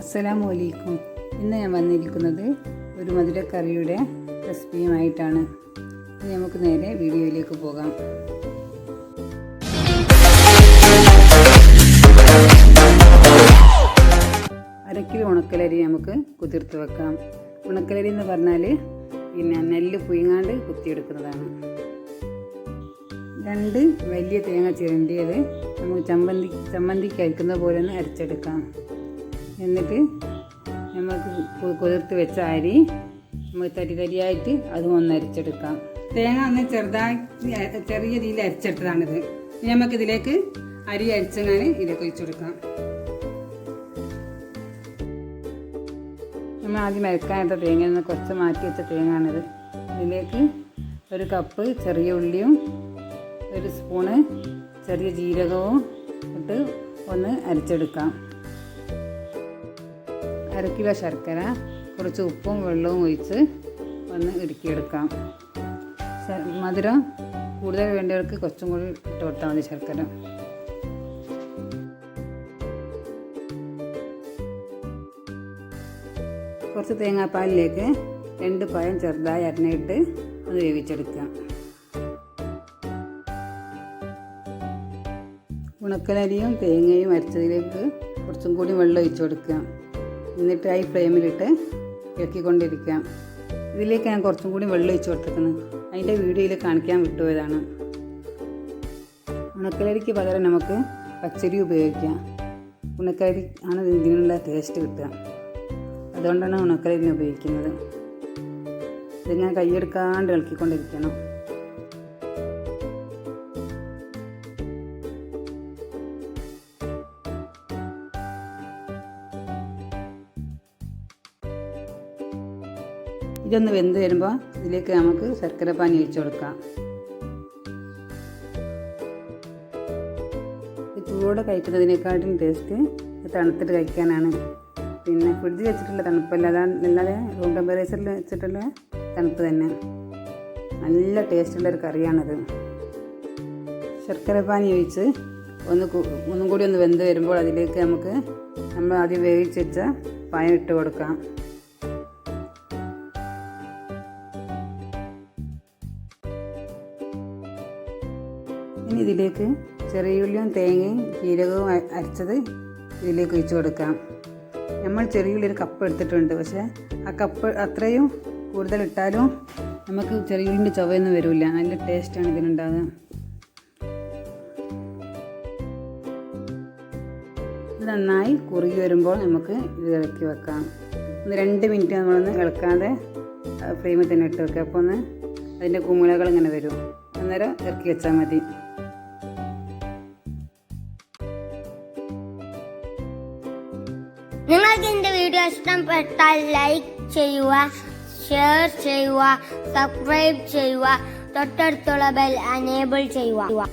അസ്സലാമു അലൈക്കും. ഇന്ന് ഞാൻ വന്നിരിക്കുന്നത് ഒരു മധുരക്കറിയുടെ റെസിപ്പിയുമായിട്ടാണ്. ഇനി നമുക്ക് നേരെ വീഡിയോയിലേക്ക് പോകാം. അരക്കിലോ ഉണക്കലരി നമുക്ക് കുതിർത്ത് വെക്കാം. ഉണക്കലരി എന്ന് പറഞ്ഞാൽ നെല്ല് പുഴുങ്ങാണ്ട് കുത്തിയെടുക്കുന്നതാണ്. 2 വലിയ തേങ്ങ ചിരണ്ടിയത് നമുക്ക് ചമ്മന്തിക്ക് അരിക്കുന്ന പോലെ ഒന്ന് അരച്ചെടുക്കാം. എന്നിട്ട് നമുക്ക് കുതിർത്ത് വെച്ച അരി നമുക്ക് തരിയായിട്ട് അതും ഒന്ന് അരച്ചെടുക്കാം. തേങ്ങ ഒന്ന് ചെറിയ രീതിയിൽ അരച്ചെടുത്തതാണിത്. ഇനി നമുക്കിതിലേക്ക് അരി അരിച്ചങ്ങനെ ഇതിലേക്ക് ഒഴിച്ചെടുക്കാം. നമ്മൾ ആദ്യം അരക്കാനായിട്ട് തേങ്ങയിൽ നിന്ന് കുറച്ച് മാറ്റി വെച്ച തേങ്ങയാണിത്. ഇതിലേക്ക് 1 കപ്പ് ചെറിയ ഉള്ളിയും 1 സ്പൂണ് ചെറിയ ജീരകവും ഇട്ട് ഒന്ന് അരച്ചെടുക്കാം. 1/2 കിലോ ശർക്കര, കുറച്ച് ഉപ്പും വെള്ളവും ഒഴിച്ച് ഒന്ന് ഇടുക്കിയെടുക്കാം. മധുരം കൂടുതൽ വേണ്ടവർക്ക് കുറച്ചും കൂടി ഇട്ട് കൊടുത്താൽ മതി ശർക്കര. കുറച്ച് തേങ്ങാപ്പാലിലേക്ക് 2 പഴം ചെറുതായി അരിഞ്ഞിട്ട് ഒന്ന് വേവിച്ചെടുക്കാം. ഉണക്കലരിയും തേങ്ങയും അരച്ചതിലേക്ക് കുറച്ചും കൂടി വെള്ളം ഒഴിച്ചു കൊടുക്കുക. എന്നിട്ട് ഹൈ ഫ്ലെയിമിലിട്ട് ഇളക്കിക്കൊണ്ടിരിക്കാം. ഇതിലേക്ക് ഞാൻ കുറച്ചും കൂടി വെള്ളം ഒഴിച്ചു കൊടുത്തിരിക്കുന്നത് അതിൻ്റെ വീഡിയോയിൽ കാണിക്കാൻ വിട്ടുപോയതാണ്. ഉണക്കലരിക്ക് പകരം നമുക്ക് പച്ചരി ഉപയോഗിക്കാം. ഉണക്കലരി ആണ് ഇതിനുള്ള ടേസ്റ്റ് കിട്ടുക. അതുകൊണ്ടാണ് ഉണക്കലരി ഉപയോഗിക്കുന്നത്. ഇതിങ്ങനെ കൈയെടുക്കാണ്ട് ഇളക്കിക്കൊണ്ടിരിക്കണം. ഇതൊന്ന് വെന്ത് വരുമ്പോൾ ഇതിലേക്ക് നമുക്ക് ശർക്കര പാനി ഒഴിച്ചു കൊടുക്കാം. ചൂടോടെ കഴിക്കുന്നതിനേക്കാളും ടേസ്റ്റ് തണുത്തിട്ട് കഴിക്കാനാണ്. പിന്നെ ഫ്രിഡ്ജിൽ വെച്ചിട്ടുള്ള തണുപ്പല്ല, അല്ലാതെ റൂം ടെമ്പറേച്ചറിൽ വെച്ചിട്ടുള്ള തണുപ്പ് തന്നെ. നല്ല ടേസ്റ്റുള്ളൊരു കറിയാണത്. ശർക്കര പാനി ഒഴിച്ച് ഒന്നും കൂടി ഒന്ന് വെന്ത് വരുമ്പോൾ അതിലേക്ക് നമുക്ക് നമ്മൾ ആദ്യം വേവിച്ച് വെച്ച പായം ഇട്ട് കൊടുക്കാം. ഇനി ഇതിലേക്ക് ചെറിയുള്ളിയും തേങ്ങയും ജീരകവും അരച്ചത് ഇതിലേക്ക് ഒഴിച്ച് കൊടുക്കാം. നമ്മൾ ചെറിയുള്ളി 1 കപ്പ് എടുത്തിട്ടുണ്ട്. പക്ഷേ ആ കപ്പ് അത്രയും കൂടുതൽ ഇട്ടാലും നമുക്ക് ചെറിയുള്ളിൻ്റെ ചുവയൊന്നും വരില്ല. നല്ല ടേസ്റ്റാണ് ഇതിനുണ്ടാകുക. ഇത് നന്നായി കുറുകി വരുമ്പോൾ നമുക്ക് ഇത് ഇളക്കി വെക്കാം. 2 മിനിറ്റ് നമ്മളൊന്ന് ഇളക്കാതെ ഫ്ലെയിമിൽ തന്നെ ഇട്ട് വെക്കുക. അപ്പോൾ ഒന്ന് അതിൻ്റെ കുമിളകൾ ഇങ്ങനെ വരും. അന്നേരം ഇറക്കി വെച്ചാൽ മതി. നിങ്ങൾക്ക് എൻ്റെ വീഡിയോ ഇഷ്ടപ്പെട്ടാൽ ലൈക്ക് ചെയ്യുക, ഷെയർ ചെയ്യുക, സബ്സ്ക്രൈബ് ചെയ്യുക, തൊട്ടടുത്തുള്ള ബെൽ എനേബിൾ ചെയ്യുക.